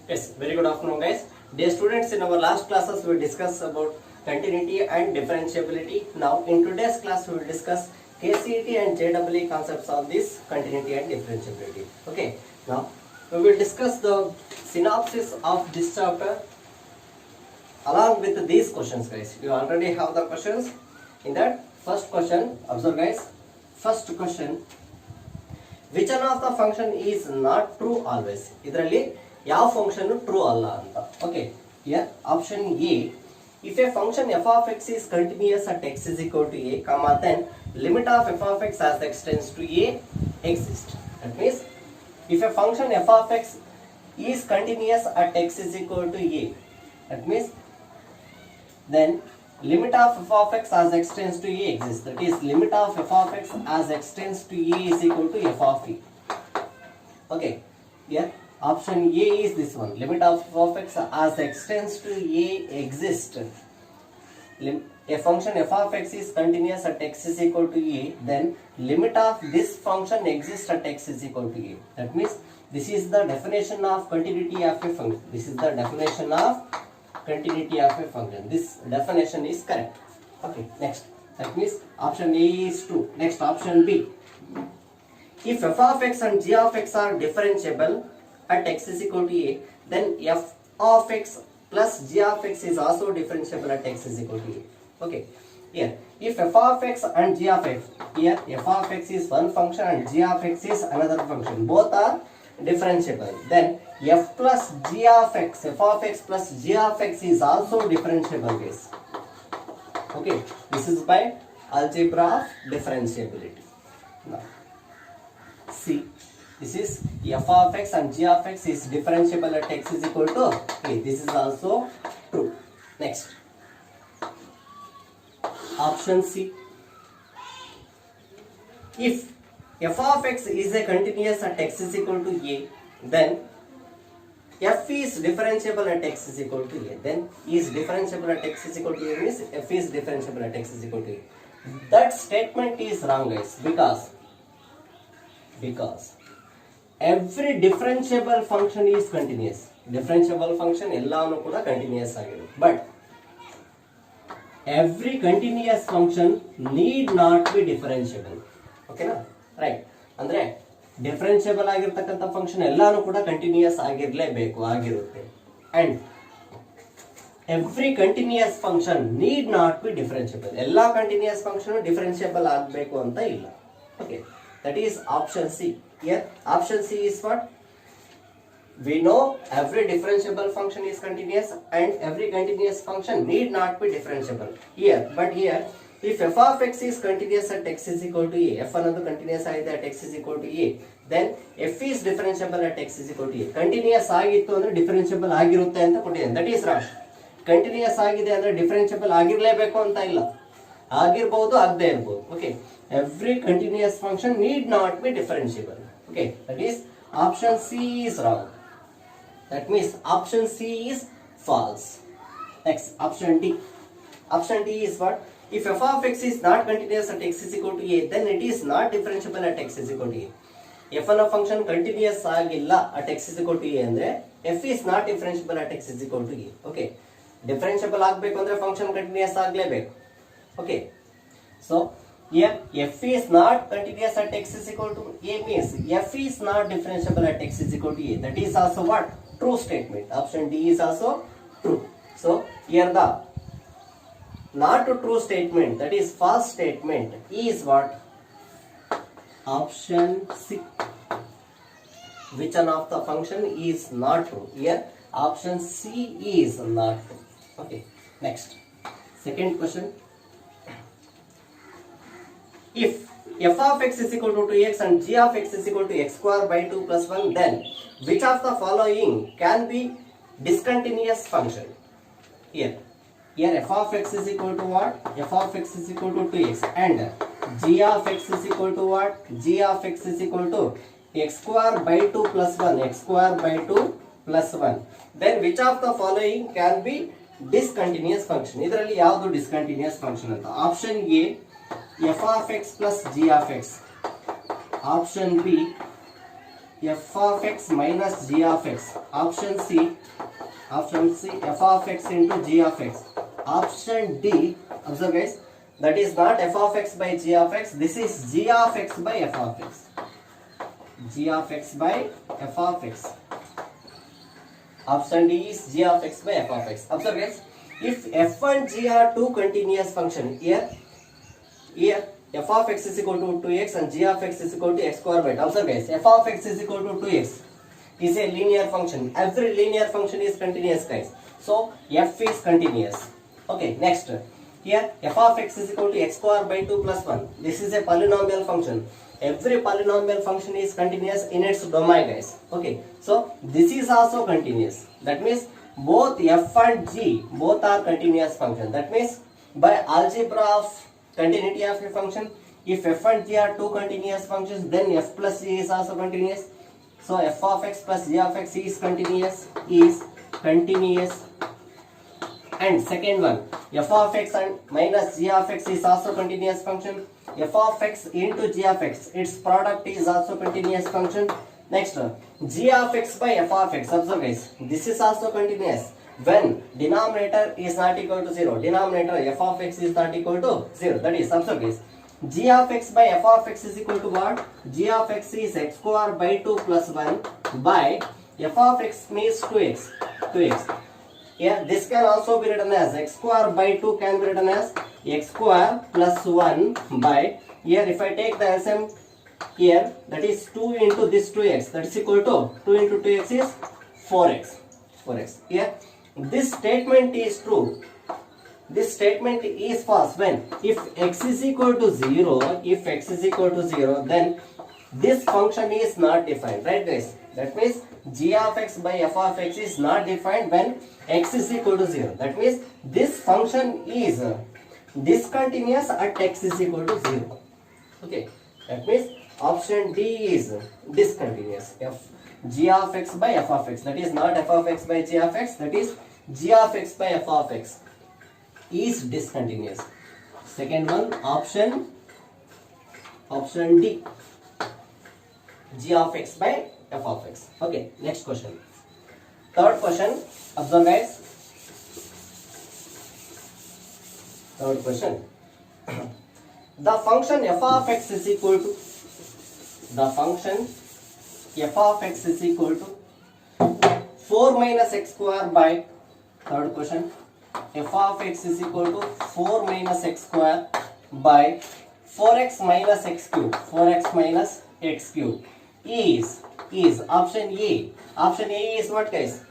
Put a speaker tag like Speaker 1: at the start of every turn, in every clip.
Speaker 1: Yes, very good afternoon, guys. Dear students, in our last classes we discussed about continuity and differentiability. Now, in today's class we will discuss KCET and JEE concepts of this continuity and differentiability. Okay. Now, we will discuss the synopsis of this chapter along with these questions, guys. You already have the questions. In that first question, observe, guys. First question. Which one of the function is not true always? ಇದರಲ್ಲಿ ಯಾವ function true ಅಲ್ಲ ಅಂತ. Okay, here option A, if a function f of x is continuous at x is equal to a, comma, then limit of f of x as x tends to a exists. That means if a function f of x is continuous at x is equal to a, that means then limit of f of x as x tends to a exists. That is, limit of f of x as x tends to a is equal to f of e. Okay, here option A is this one. Limit of f of x as x tends to a exists. A function f of x is continuous at x is equal to a, then limit of this function exists at x is equal to a. That means this is the definition of continuity of a function. This is the definition of continuity of a function. This definition is correct. Okay, next. That means option A is true. Next, option B. If f of x and g of x are differentiable at x is equal to a, then f of x plus g of x is also differentiable at x is equal to a. Okay, here if f of x and g of x, here f of x is one function and g of x is another function, both are differentiable, then f plus g of x, f of x plus g of x is also differentiable, guys. Okay, this is by algebra of differentiability. Now see, this is f of x and g of x is differentiable at x is equal to a. This is also true. Next, option C. If f of x is a continuous at x is equal to a, then f is differentiable at x is equal to a. Then is differentiable at x is equal to a means f is differentiable at x is equal to a. That statement is wrong, guys, because every differentiable function is continuous. Differentiable function ಎಲ್ಲಾನು ಕೂಡ continuous ಆಗಿದೆ. But every continuous function need not be differentiable. Okay na? Right. ಅಂದ್ರೆ differentiable ಆಗಿರ್ತಕ್ಕಂಥ function ಎಲ್ಲಾನು ಕೂಡ continuous ಆಗಿರುತ್ತೆ. And every continuous function need not be differentiable. ಎಲ್ಲಾ continuous function differentiable ಆಗಬೇಕು ಅಂತ ಇಲ್ಲ. Okay, that is option C. Here option C is what? We know every differentiable function is continuous and every continuous function need not be differentiable. But here, if f of x is continuous at x is equal to a, f another continuous ಆಗಿದೆ at x is equal to a, then f is differentiable at x is equal to a. Continuous ಆಗಿತ್ತು ಅಂದ್ರೆ differentiable ಆಗಿರುತ್ತೆ ಅಂತ ಕೊಟ್ಟಿದ್ದೇನೆ. That is wrong. Continuous ಆಗಿದೆ ಅಂದ್ರೆ differentiable ಆಗಿರಲೇಬೇಕು ಅಂತ ಇಲ್ಲ. ಆಗಿರಬಹುದು, ಆಗದೇ ಇರಬಹುದು. Okay, every continuous function need not be differentiable. Okay, that is option C is wrong. That means option C is false. Next, option D. Option D is what? If f of x is not continuous at x is equal to a, then it is not differentiable at x is equal to a. F ಅನ್ನೋ function continuous ಆಗಿಲ್ಲ at x is equal to a ಅಂದ್ರೆ f is not differentiable at x is equal to a. Okay, differentiable ಆಗಬೇಕು ಅಂದ್ರೆ function continuous ಆಗಲೇಬೇಕು. Okay, so here f is not continuous at x is equal to a means f is not differentiable at x is equal to a. That is also what? True statement. Option D is also true. So here the not true statement, that is false statement, is what? Option C. Which one of the function is not true? Here option C is not true. Okay, next, second question. If f of x is equal to 2x and g of x is equal to x square by 2 plus 1, then which of the following can be discontinuous function? Here f of x is equal to what? F of x is equal to 2x and g of x is equal to what? G of x is equal to x square by 2 plus 1, x square by 2 plus 1. Then which of the following can be discontinuous function? ಇದರಲ್ಲಿ ಯಾವುದು discontinuous function ಅಂತ? Option A, f of x plus g of x. Option B, f of x minus g of x. Option C, f of x into g of x. Option D, observe guys, that is not f of x by g of x, this is g of x by f of x. G of x by f of x. Option D is g of x by f of x. Observe guys, if f and g are two continuous functions, here f of x is equal to 2x and g of x is equal to x square by 2. Observe guys, f of x is equal to 2x is a linear function. Every linear function is continuous guys. So f is continuous. Okay, next. Here f of x is equal to x square by 2 plus 1. This is a polynomial function. Every polynomial function is continuous in its domain guys. Okay, so this is also continuous. That means both f and g both are continuous function. That means by algebra of continuity of a function, if f and g are two continuous functions, then f plus g is also continuous. So f of x plus g of x is continuous. And second one, f of x and minus g of x is also continuous function. F of x into g of x, its product is also continuous function. Next, g of x by f of x. Observe guys, this is also continuous when denominator is not equal to 0. Denominator f of x is not equal to 0. That is, observe guys, g of x by f of x is equal to what? G of x is x square by 2 plus 1 by f of x means 2x. Here this can also be written as x square by 2 can be written as x square plus 1 by, here if I take the LCM here, that is 2 into this 2x, that is equal to 2 into 2x is 4x. Here this statement is true. This statement is false when if x is equal to 0, then this function is not defined, right guys? That means g of x by f of x is not defined when x is equal to 0. That means this function is discontinuous at x is equal to 0. Okay, that means option D is discontinuous. G of x by f of x, that is not f of x by g of x, that is g of x by f of x is discontinuous. Second one, option D, g of x by f of x. Okay, next question. Third question, observe guys. Third question. The function f of x is equal to, the function f of x is equal to 4 minus x square by, third question, f of x is equal to 4 minus x square by 4x minus x cube. 4x minus x cube is option A. Option A is what guys?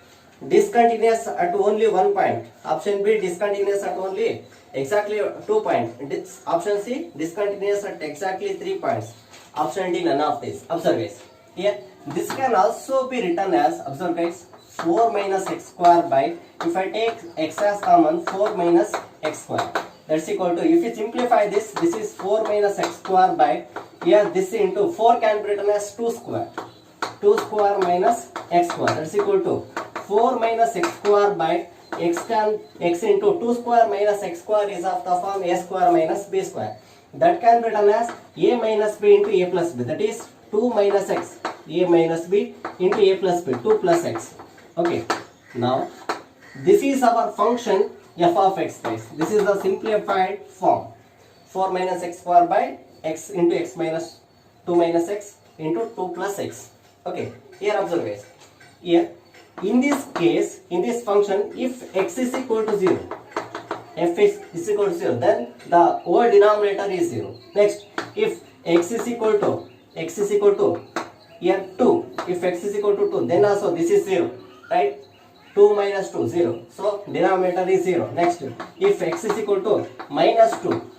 Speaker 1: Discontinuous at only one point. Option B, discontinuous at only exactly 2 points. Option C, discontinuous at exactly 3 points. Option D, none of this. Observe guys. Here this can also be written as, observe guys, 4 minus x square by, if I take x as common, 4 minus x square, that's equal to, if you simplify this, this is 4 minus x square by, here this into 4 can be written as 2 square minus x square, that's equal to 4 minus x square by x into 2 square minus x square is of the form a square minus b square. That can be written as a minus b into a plus b, that is 2 minus x, a minus b into a plus b, 2 plus x. Okay, now this is our function f of x guys. This is the simplified form. 4 minus x square by x into x minus 2 minus x into 2 plus x. Okay, here observe guys. Here in this case, in this function, if x is equal to 0, f is equal to 0, then the whole denominator is 0. Next, if x is equal to here 2, if x is equal to 2, then also this is 0, right? 2 minus 2, 0. So denominator is 0. Next, if x is equal to minus 2,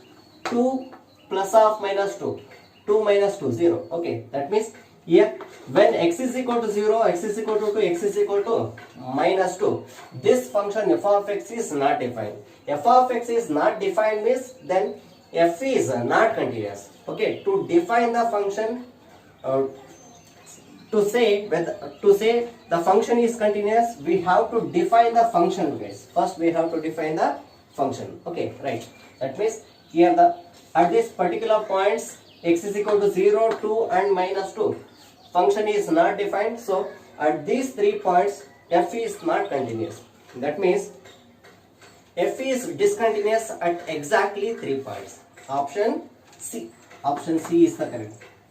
Speaker 1: 2 plus of minus 2, 2 minus 2, 0. Okay, that means here when x is equal to 0, x is equal to 2, x is equal to minus 2, this function f of x is not defined. F of x is not defined means then f is not continuous. Okay, to define the function, to say the function is continuous, we have to define the function guys. First we have to define the function. Okay, right. That means here at this particular points x is equal to 0, 2 and minus 2. function is not defined. So at these 3 points f is not continuous. That means f is discontinuous at exactly 3 points. Option C. Option C is the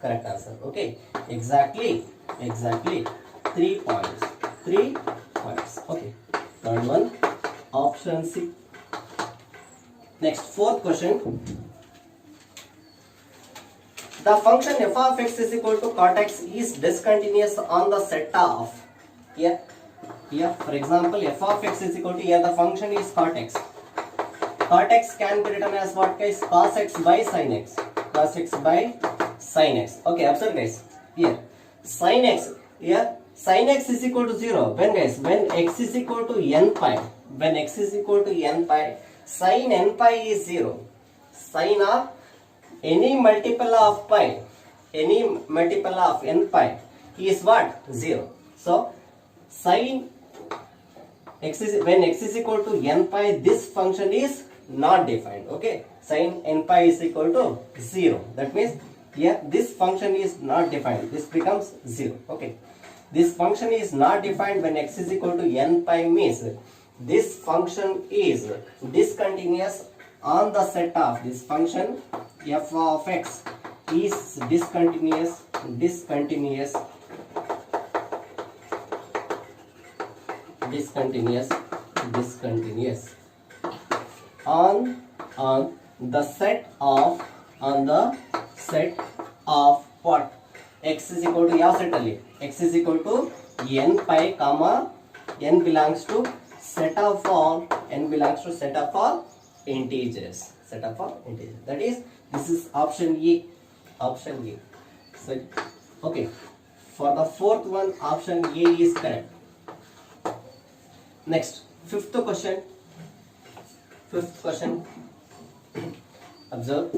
Speaker 1: correct answer. Okay, exactly 3 points. 3 points. Okay, third one, option C. Next, fourth question. The function f of x is equal to cot x is discontinuous on the set of, here for example f of x is equal to, here the function is cot x. Cot x can be written as what, guys? Cos x by sin x. Cos x by sin x. Okay, observe guys. Here sin x, here sin x is equal to 0. When, guys? When x is equal to n pi. When x is equal to n pi, sin n pi is 0. Sin of any multiple of pi, any multiple of n pi is what? 0. So sin x is, when x is equal to n pi, this function is not defined. Okay, sin n pi is equal to 0. That means here this function is not defined. This becomes 0. Okay, this function is not defined when x is equal to n pi, means this function is discontinuous on the set of, this function f of x is discontinuous on the set of what? X is equal to, ಯಾವ set ಅಲ್ಲಿ? X is equal to n pi comma n belongs to set of all integers. That is, this is option E. So okay, for the fourth one, option A is correct. Next, fifth question. Observe.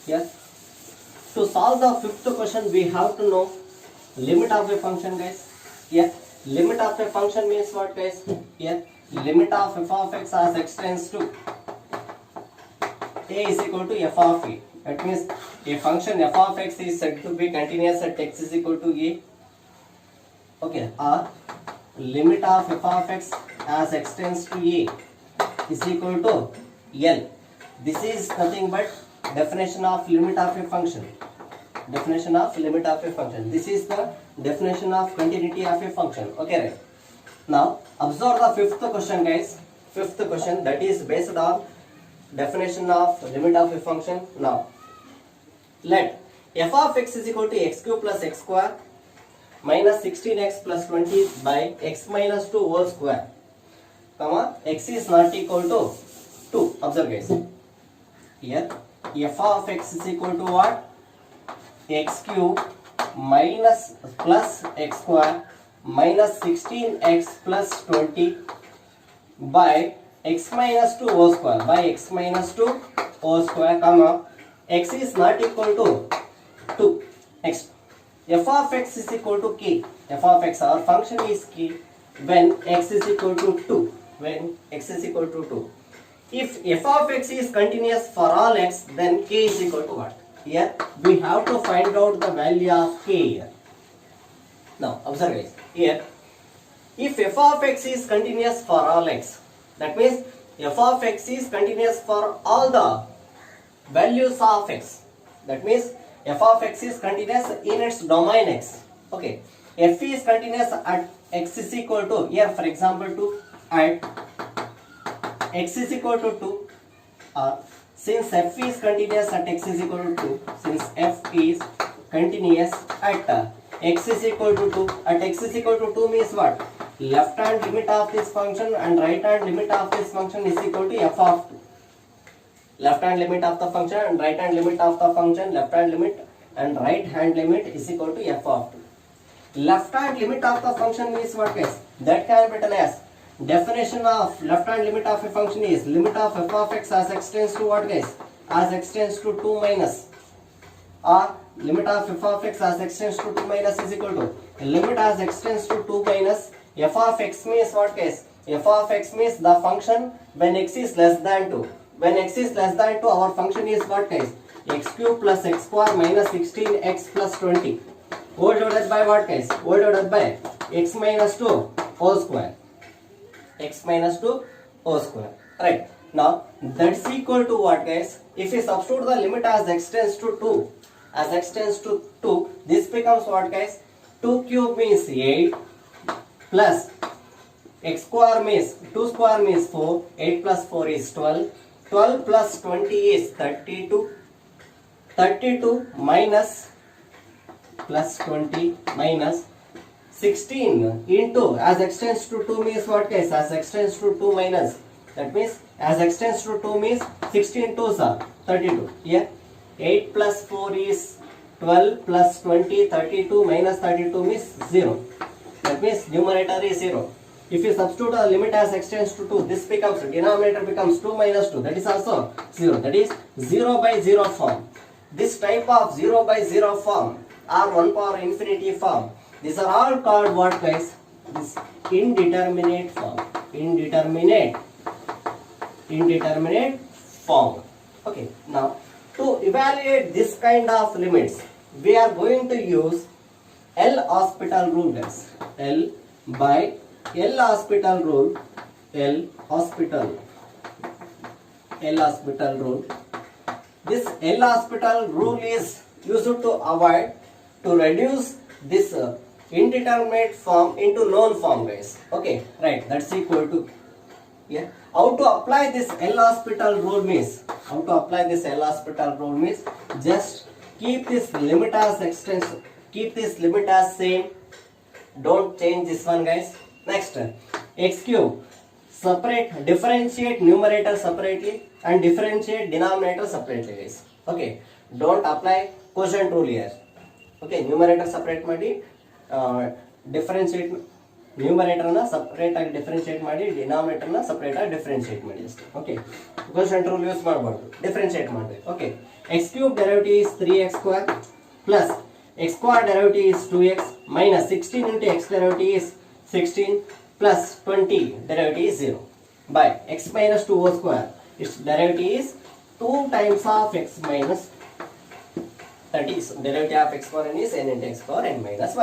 Speaker 1: Yes. To solve the fifth question, we have to know limit of a function, guys. Here, limit of a function means what, guys? Here, limit of f of x as x tends to a is equal to f of a. That means a function f of x is said to be continuous at x is equal to a. Okay, or limit of f of x as x tends to a is equal to L. This is nothing but definition of limit of a function. This is the definition of continuity of a function. Okay, right? Now observe the fifth question, guys. Fifth question, that is based on definition of limit of a function. Now let f of x is equal to x cube plus x square minus 16x plus 20 by x minus 2 whole square, comma x is not equal to 2. Observe, guys. Here f of x is equal to what? X cube minus plus x square minus 16x plus 20 by x minus 2 whole square, comma x is not equal to 2. Next, f of x is equal to k. F of x, our function is k when x is equal to 2. If f of x is continuous for all x, then k is equal to what? Here we have to find out the value of k here. Now observe, guys. Here, if f of x is continuous for all x, that means f of x is continuous for all the values of x. That means f of x is continuous in its domain x. Okay, f is continuous at x is equal to, here for example 2, at x is equal to 2. Since f is continuous at x is equal to 2, since f is continuous at x is equal to 2, at x is equal to 2 means what? Left hand limit of this function and right hand limit of this function is equal to f of 2. Left hand limit of the function and right hand limit of the function, left hand limit and right hand limit is equal to f of 2. Left hand limit of the function means what, guys? That can be written as, definition of left hand limit of a function is limit of f of x as x tends to what, guys? As x tends to 2 minus, or limit of f of x as x tends to 2 minus is equal to limit as x tends to 2 minus f of x means what, guys? F of x means the function when x is less than 2. When x is less than 2, our function is what, guys? x cube plus x square minus 16x plus 20 whole divided by what guys? Whole divided by x minus 2 whole square. X minus 2 whole square. Right. Now that's equal to what guys? If we substitute the limit as x tends to 2, as x tends to 2, this becomes what guys? 2 cube means 8 plus x square means 2 square means 4, 8 plus 4 is 12, 12 plus 20 is 32, 32 minus plus 20 minus 16 into as x tends to 2 means what guys? As x tends to 2 minus, that means as x tends to 2 means 16 2s are 32. Here 8 plus 4 is 12 plus 20, 32 minus 32 means 0. That means numerator is 0. If you substitute a limit as x tends to 2, this becomes, denominator becomes 2 minus 2, that is also 0. That is 0 by 0 form. This type of 0 by 0 form or 1 power infinity form, these are all called what guys? This indeterminate form. Indeterminate form. Okay, now to evaluate this kind of limits, we are going to use L'Hospital rule guys. L'Hospital rule. This L'Hospital rule is used to avoid, to reduce this indeterminate form into known form guys. Okay, right, that's equal to, yeah. How to apply this L'Hospital rule means, just keep this limit as extension, keep this limit as same, don't change this one guys. Next, x cube, separate, differentiate numerator separately and differentiate denominator separately guys. Okay, don't apply quotient rule here. Okay, numerator separate ಮಾಡಿ differentiate numerator na separate ಆಗಿ differentiate ಮಾಡಿ denominator na separate ಆಗಿ differentiate ಮಾಡಿ ಅಷ್ಟೇ. Okay, quotient rule use ಮಾಡಬಾರದು, differentiate ಮಾಡಬೇಕು. Okay, x cube derivative is 3x square plus x square derivative is 2x minus 16 into x derivative is 16 plus 20 derivative is 0 by x minus 2 whole square, its derivative is 2 times of x minus 30. So derivative of x power n is n into x power n minus 1.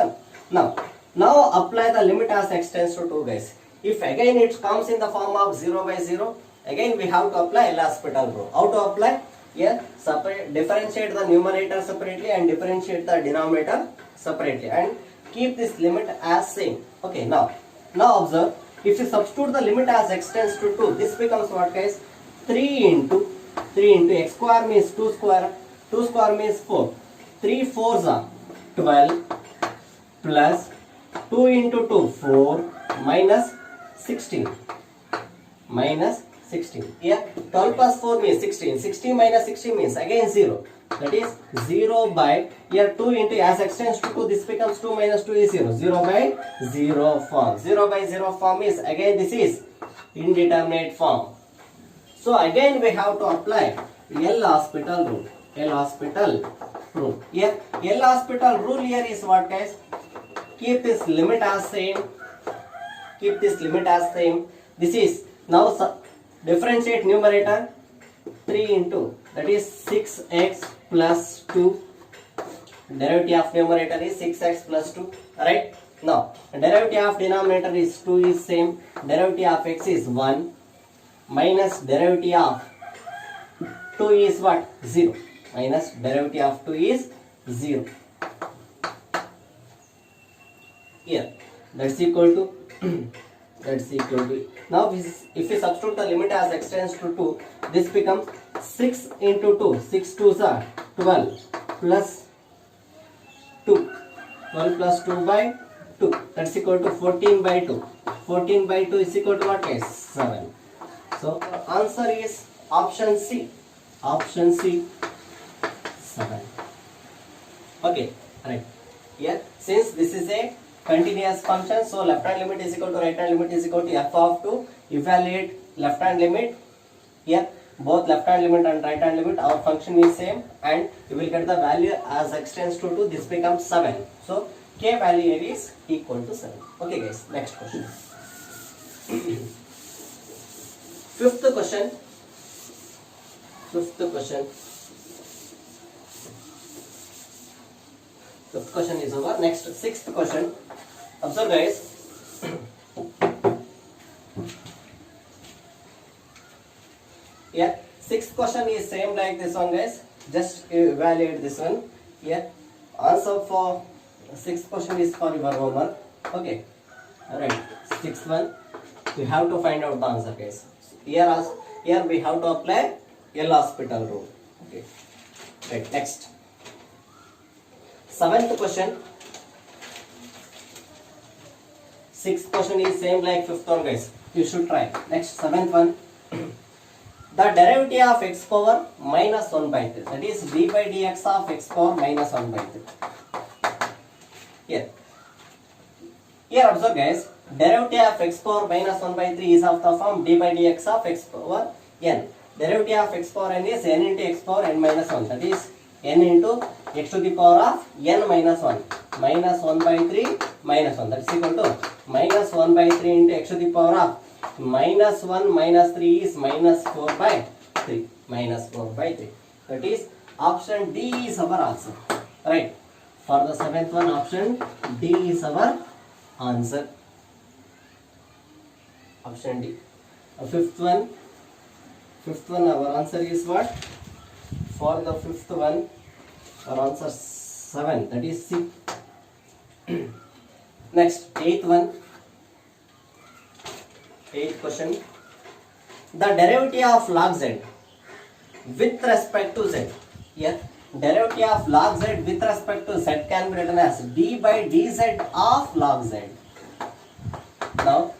Speaker 1: Now apply the limit as x tends to 2 guys. If again it comes in the form of 0 by 0, again we have to apply L'Hospital rule. How to apply? Here separate, differentiate the numerator separately and differentiate the denominator separately and keep this limit as same. Okay, now observe, if you substitute the limit as x tends to 2, this becomes what guys? 3 into x square means 2 square means 4, 3 4s are 12 plus 2 into 2 4 minus 16. Here 12 plus 4 means 16, 16 minus 16 means again 0, that is 0 by, here 2 into as x tends to 2, this becomes 2 minus 2 is 0, 0 by 0 form. 0 by 0 form is again this is indeterminate form. So again we have to apply L'Hospital rule. Here L'Hospital rule here is what guys? Keep this limit as same. This is now differentiate numerator 3 into, that is 6x plus 2, derivative of numerator is 6x plus 2, right? Now derivative of denominator is 2 is same, derivative of x is 1 minus derivative of 2 is what? 0, minus derivative of 2 is 0. Here that's equal to now if we substitute the limit as x tends to 2, this becomes 6 into 2, 6 2s are 12 plus 2, 12 plus 2 by 2, that's equal to 14 by 2. 14 by 2 is equal to what guys? 7. So answer is option C, 7. Okay, right. Here since this is a continuous function, so left hand limit is equal to right hand limit is equal to f of 2. Evaluate left hand limit. Here both left hand limit and right hand limit, our function is same and you will get the value as x tends to 2, this becomes 7. So k value here is equal to 7. Okay guys, next question. Fifth question. Fifth question is over. Next, sixth question. Observe, guys. Yeah, sixth question is same like this one, guys. Just evaluate this one. Yeah, answer for sixth question is for your homework. Okay. Alright. Sixth one, we have to find out the answer, guys. Here we have to apply L hospital rule. Okay. Right. Next. Seventh question. Sixth question is same like fifth one, guys. You should try. Next, seventh one. The derivative of x power minus 1 by 3. That is d by dx of x power minus 1 by 3. Here observe, guys. Derivative of x power minus 1 by 3 is of the form d by dx of x power n. Derivative of x power n is n into x power n minus 1. That is n into x to the power of n minus 1. Minus 1 by 3 minus 1. That is equal to minus 1 by 3 into x to the power of minus 1 minus 3 is minus 4 by 3. Minus 4 by 3. That is option D is our answer. Right. For the seventh one, option D is our answer. Option D. Fifth one, our answer is what? For the fifth one, our answer 7. That is C. Next, eighth one. Eighth question. The derivative of log z with respect to z. Here, derivative of log z with respect to z can be written as d by dz of log z. Now,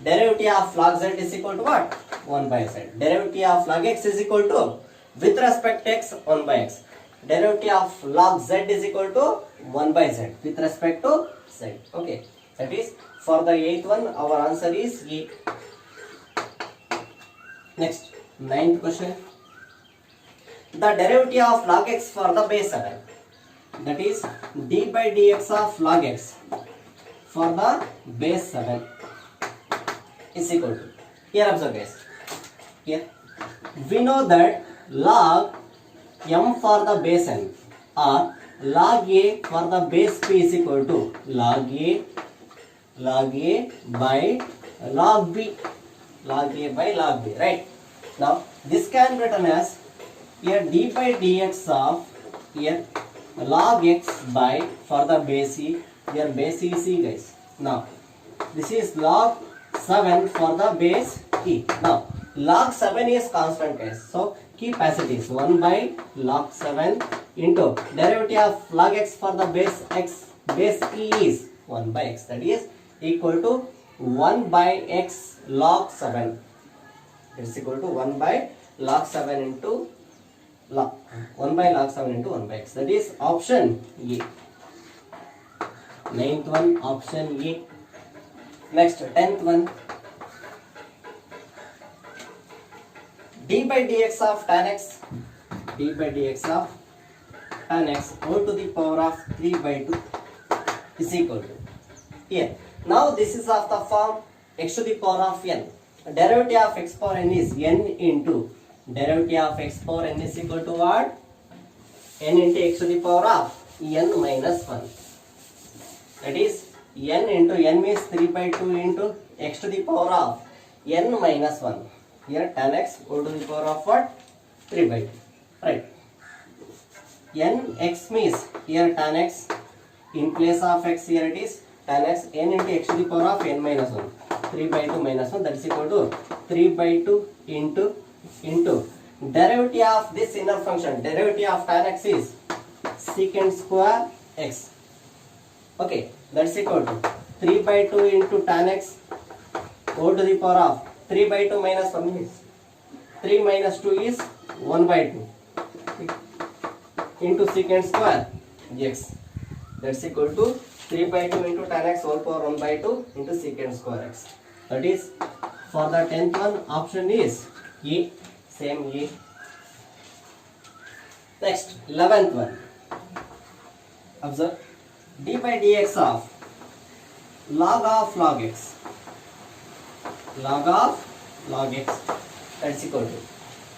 Speaker 1: derivative of log z is equal to what? 1 by z. Derivative of log x is equal to, with respect to x, 1 by x. Derivative of log z is equal to 1 by z with respect to z. Okay. That is, for the eighth one, our answer is E. Next, ninth question. The derivative of log x for the base 7. That is d by dx of log x for the base 7 is equal to. Here observe, guys. Here we know that log m for the base n or log a for the base p is equal to log a by log b. Log a by log b. Right. Now this can be written as here d by dx of here log x by for the base e. Here base e is e, guys. Now this is log 7 for the base e. Now log 7 is constant, guys. So keep as it is. 1 by log 7 into derivative of log x for the base x base e is 1 by x. That is equal to 1 by x log 7. It is equal to 1 by log 7 into log 1 by log 7 into 1 by x. That is option E. Ninth one, option E. Next, 10th one. D by dx of tan x. D by dx of tan x whole to the power of 3 by 2 is equal to. Here. Now this is of the form x to the power of n. Derivative of x power n is n into derivative of x power n is equal to what? N into x to the power of n minus 1. That is n into n means 3 by 2 into x to the power of n minus 1. Here tan x whole to the power of what? 3 by 2. Right. N x means here tan x. In place of x here it is tan x n into x to the power of n minus 1. 3 by 2 minus 1, that is equal to 3 by 2 into derivative of this inner function. Derivative of tan x is secant square x. Okay, that is equal to 3 by 2 into tan x whole to the power of 3 by 2 minus 1 is 3 minus 2 is 1 by 2 into secant square x. That's equal to 3 by 2 into tan x whole power 1 by 2 into secant square x. That is, for the 10th one, option is E. Same E. Next, 11th one. Observe. D by dx of log x. Log of log x. That's equal to.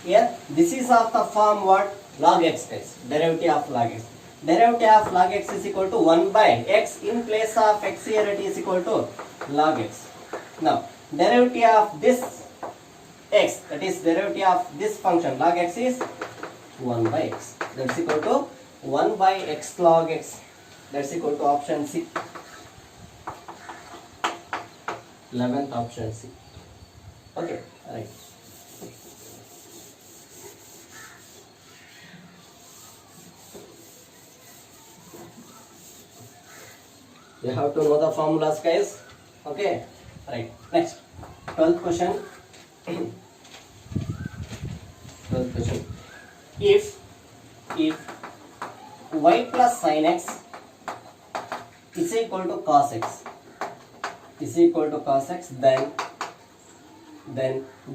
Speaker 1: Here, this is of the form what? Log x, guys. Derivative of log x. derivative of log x is equal to 1 by x. In place of x here it is equal to log x. Now derivative of this x, that is derivative of this function log x, is 1 by x. That's equal to 1 by x log x. That's equal to option C. 11th option C. Okay, right. You have to know the formulas, guys. Okay, right. Next, 12th question. 12th question. If y plus sin x is equal to cos x, then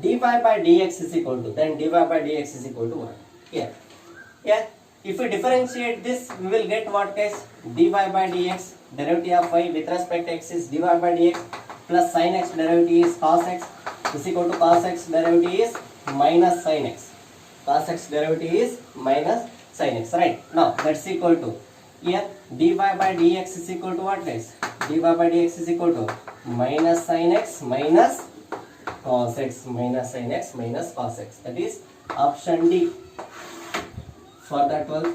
Speaker 1: dy by dx is equal to, what? Here. If we differentiate this, we will get what, guys? Dy by dx, derivative of y with respect to x is dy by dx, plus sin x derivative is cos x is equal to cos x derivative is minus sin x. Cos x derivative is minus sin x, right? Now that's equal to, here dy by dx is equal to what, guys? Dy by dx is equal to minus sin x minus cos x, minus sin x minus cos x. That is option D. For the 12th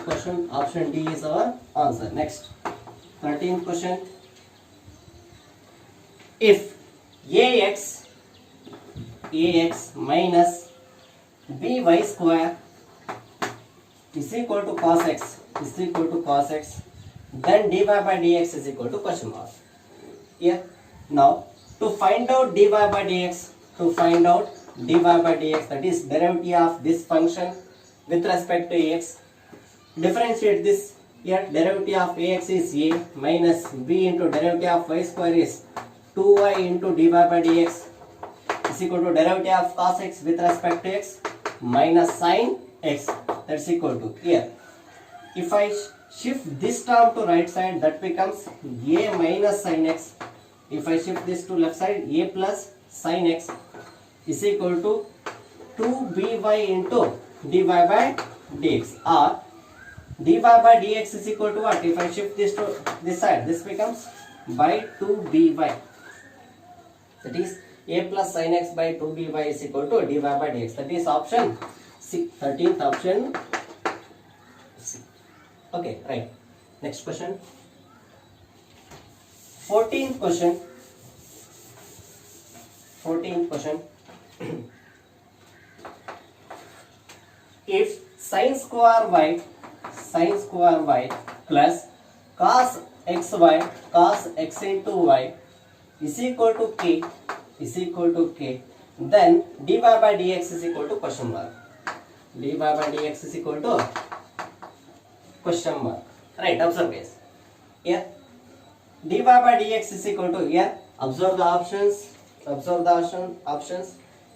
Speaker 1: question, option D is our answer. Next, 13th question. If ax minus by square is equal to cos x, then dy by dx is equal to question mark. Here, now to find out dy by dx, that is derivative of this function with respect to ax, differentiate this. Here derivative of ax is a minus b into derivative of y square is 2y into dy by dx is equal to derivative of cos x with respect to x minus sin x. That's equal to, here if I shift this term to right side, that becomes a minus sin x. If I shift this to left side, a plus sin x is equal to 2by into dy by dx, or dy by dx is equal to what? If I shift this to this side, this becomes by 2by. That is a plus sin x by 2by is equal to dy by dx. That is option C. 13th option C. Okay, right. Next question. 14th question. If sin square y plus cos x into y is equal to k, then dy by dx is equal to question mark. Dy by dx is equal to question mark. Right, observe guys. Here dy by dx is equal to, here observe the options.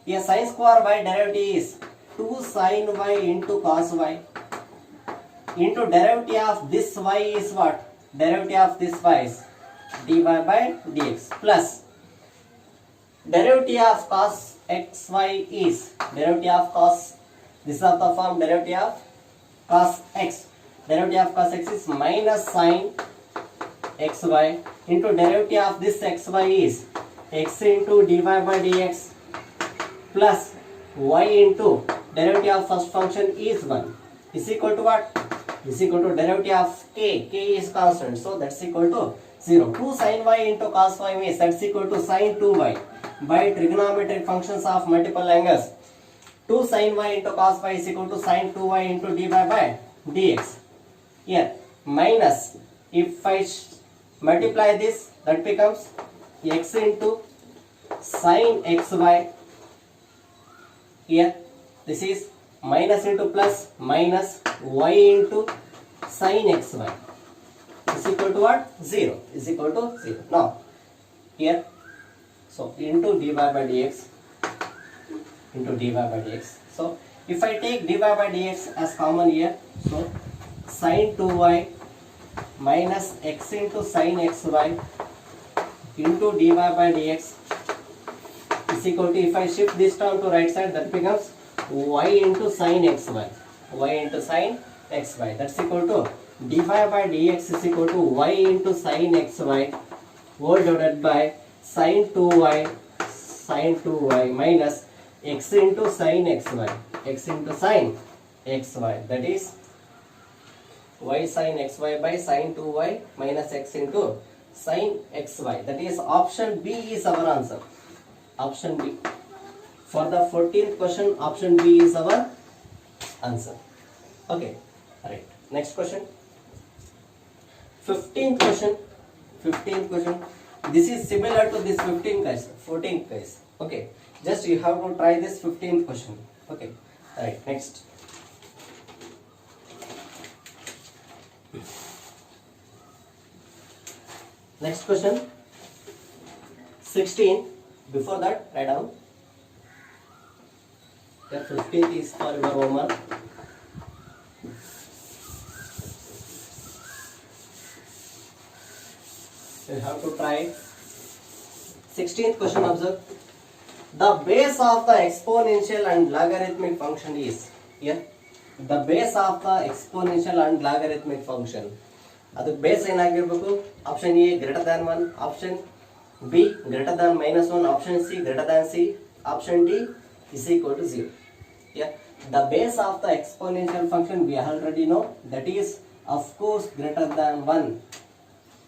Speaker 1: Here sin square y derivative is 2 sin y into cos y into derivative of this y is what? Derivative of this y is dy by dx plus derivative of cos xy is derivative of cos, this is of the form derivative of cos x. Derivative of cos x is minus sin xy into derivative of this xy is x into dy by dx plus y into derivative of first function is 1 is equal to what? Is equal to derivative of k. K is constant, so that's equal to 0. 2 sin y into cos y means that's equal to sin 2y by trigonometric functions of multiple angles. 2 sin y into cos y is equal to sin 2y into dy by dx. Here minus, if I multiply this, that becomes x into sin xy. Here this is minus into plus minus y into sin xy is equal to what? 0. Is equal to 0. Now here, so into dy by dx, so if I take dy by dx as common here, so sin 2y minus x into sin xy into dy by dx is equal to, if I shift this term to right side, that becomes y into sin xy. y into sin xy. That's equal to dy by dx is equal to y into sin xy whole divided by sin 2y minus x into sin xy, x into sin xy, that is y sin xy by sin 2y minus x into sin xy. That is option B is our answer. Option B. For the 14th question, option B is our answer. Okay, right. Next question. 15th question. 15th question. This is similar to this 15th case, 14th case. Okay, just you have to try this 15th question. Okay, right. Next. Next question. 16. Before that, write down. The 15th is for your homework. You have to try. 16th question, observe. The base of the exponential and logarithmic function is here. The base of the exponential and logarithmic function. ಅದು base ಏನಾಗಿರಬೇಕು? Option A greater than 1, option B greater than -1, option C greater than C, option D is equal to 0. Yeah, the base of the exponential function we already know, that is of course greater than 1.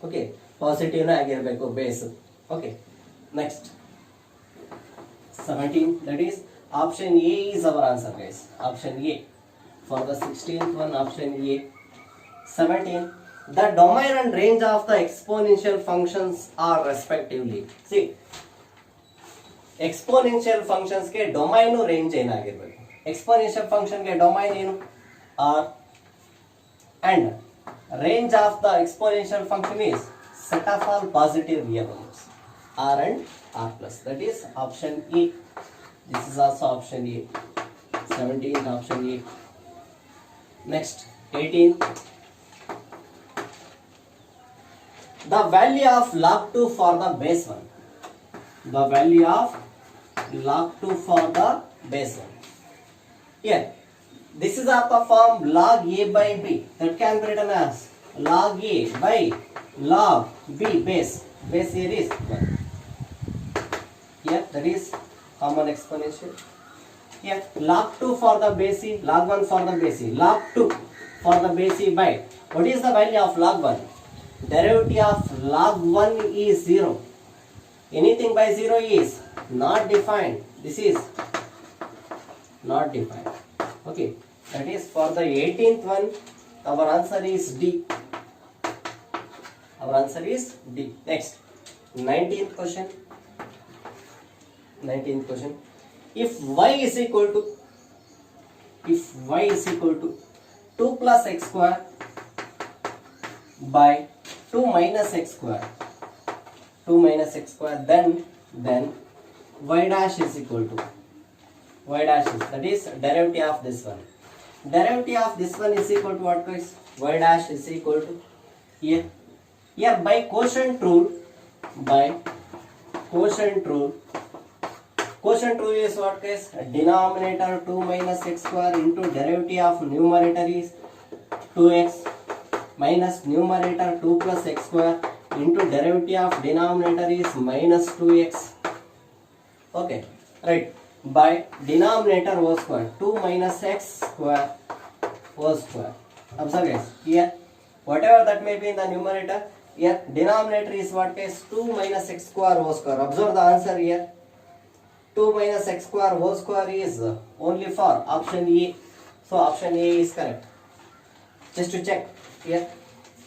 Speaker 1: Okay, positive na ಆಗಿರಬೇಕು base. Okay, next 17, that is option A is our answer, guys. Option A for the 16th one, option A. 17, the domain and range of the exponential functions are respectively. See, exponential functions के domain और range ಏನಾಗಿರಬೇಕು? Exponential function के domain ಏನು? R, and range of the exponential function is set of all positive real numbers, R and R plus. That is option A. This is also option A. 17 option A. Next 18. The value of log 2 for the base 1. The value of log 2 for the base 1. Here, this is of the form log A by B. That can be written as log A by log B base. Base here is 1. Here, that is common exponential. Here, log 2 for the base C, log 1 for the base C. Log 2 for the base C by, what is the value of log 1? Derivative of log 1 is 0. Anything by 0 is not defined. This is not defined. Okay, that is for the 18th one, our answer is D. Our answer is D. Next, 19th question. 19th question. If y is equal to 2 plus x square by 2 minus x square, then y dash is equal to, that is derivative of this one. Derivative of this one is equal to what, guys? Y dash is equal to, here by quotient rule is what, guys? Denominator 2 minus x square into derivative of numerator is 2x minus numerator 2 plus x square into derivative of denominator is minus 2x. Okay, right. By denominator whole square, 2 minus x square whole square. Observe, guys, here whatever that may be in the numerator, here denominator is what, guys? 2 minus x square whole square. Observe the answer here. 2 minus x square whole square is only for option A. So option A is correct. Just to check here,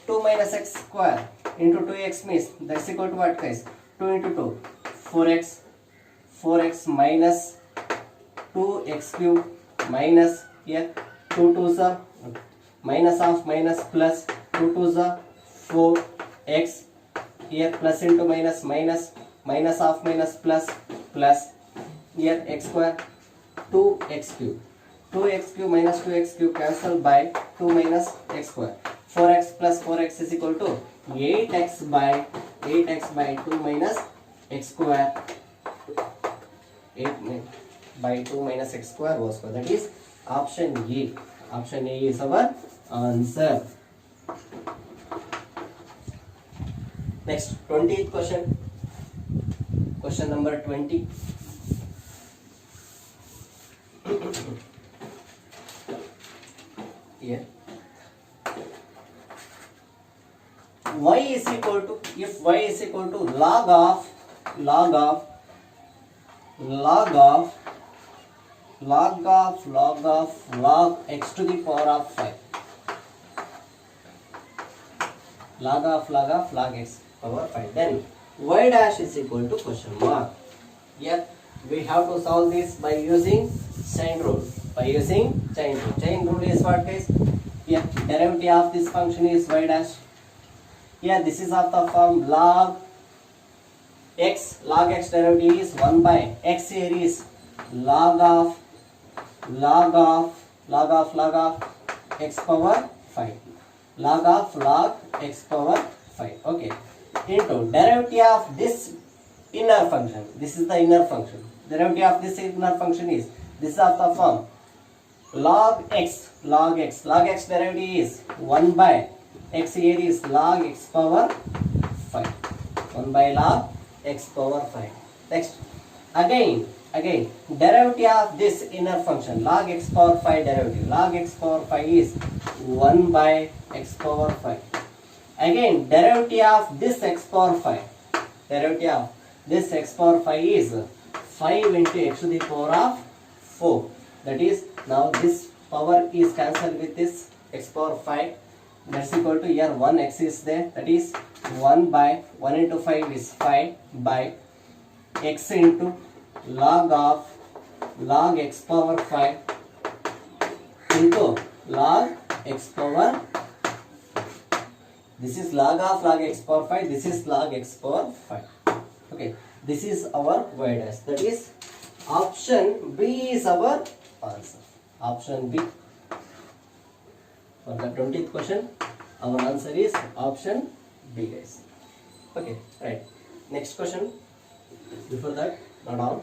Speaker 1: 2 minus x square into 2x means that's equal to what, guys? 2 into 2, 4x minus 2x cube minus here 2 2s are minus of minus plus 2 2s are 4x here plus into minus minus of minus plus here x square 2x cube. 2x cube minus 2x cube cancel by 2 minus x square. 4x plus 4x is equal to 8x by 2 minus x square. 8 by 2 minus x square was square. That is option A. Option A is our answer. Next, 20th question. Question number 20. Here. Y is equal to, if y is equal to log of x to the power of 5. Log x power 5. Then y dash is equal to question mark. Here we have to solve this by using chain rule. Chain rule is what, guys? Here derivative of this function is y dash. Here this is of the form log x derivative is 1 by x here is log of x power 5. Log x power 5. Okay. Into derivative of this inner function. This is the inner function. Derivative of this inner function is this of the form log x derivative is 1 by x here is log x power 5. 1 by log x power 5. Next, again derivative of this inner function log x power 5 derivative. Log x power 5 is 1 by x power 5. Again derivative of this x power 5. Derivative of this x power 5 is 5 into x to the power of 4. That is, now this power is cancelled with this x power 5. That's equal to, here 1 x is there. That is 1 by 1 into 5 is 5 by x into log x power 5 into log x power. This is log x power 5. This is log x power 5. Okay. This is our y dash. That is option B is our answer. Option B. For the 20th question, our answer is option B, guys. Okay, right. Next question. Before that, not down.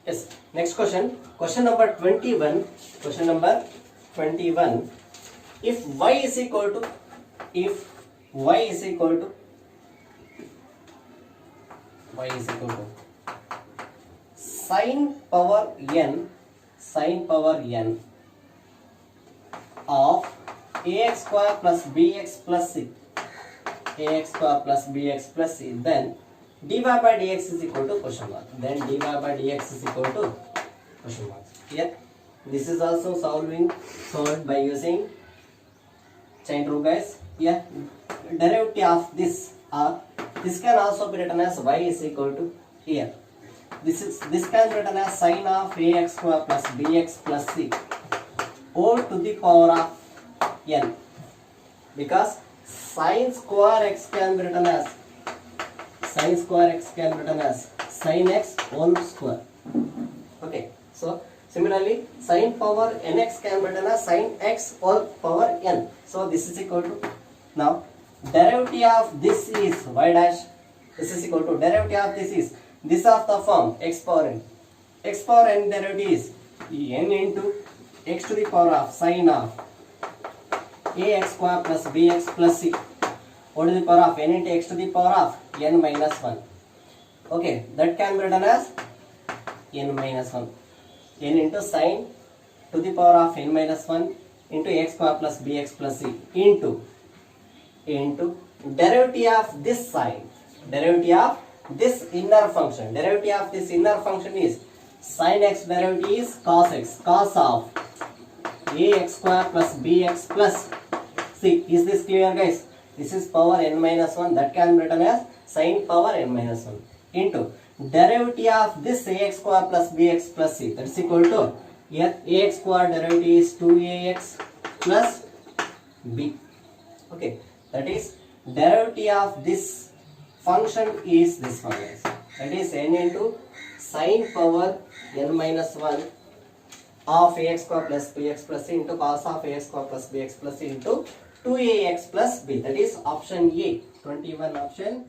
Speaker 1: Yes. Next question. Question number 21. Question number 21. If y is equal to sine power n of ax square plus bx plus c, then dy by dx is equal to question mark. Then dy by dx is equal to question mark. Here, this is also solved by using chain rule, guys. Here, derivative of this can also be written as y is equal to, here this can be written as sine of ax square plus bx plus c all to the power of n, because sine square x can be written as sine x whole square. Okay, so similarly sine power nx can be written as sine x whole power n. So this is equal to, now derivative of this is y dash. This is equal to derivative of this is this of the form x power n. X power n derivative is n into x to the power of sine of ax square plus bx plus c all to the power of n into x to the power of n minus 1. Okay, that can be written as n minus 1. N into sine to the power of n minus 1 into x square plus bx plus c into derivative of this sine, derivative of this inner function. Derivative of this inner function is sine x derivative is cos x, cos of ax square plus bx plus c. Is this clear, guys? This is power n minus 1, that can be written as sine power n minus 1 into derivative of this ax square plus bx plus c, that is equal to, here ax square derivative is 2ax plus b. Okay, that is derivative of this function is this one, guys. That is n into sine power n minus 1 of ax square plus bx plus into cos of ax square plus bx plus into 2ax plus b. That is option A. 21 option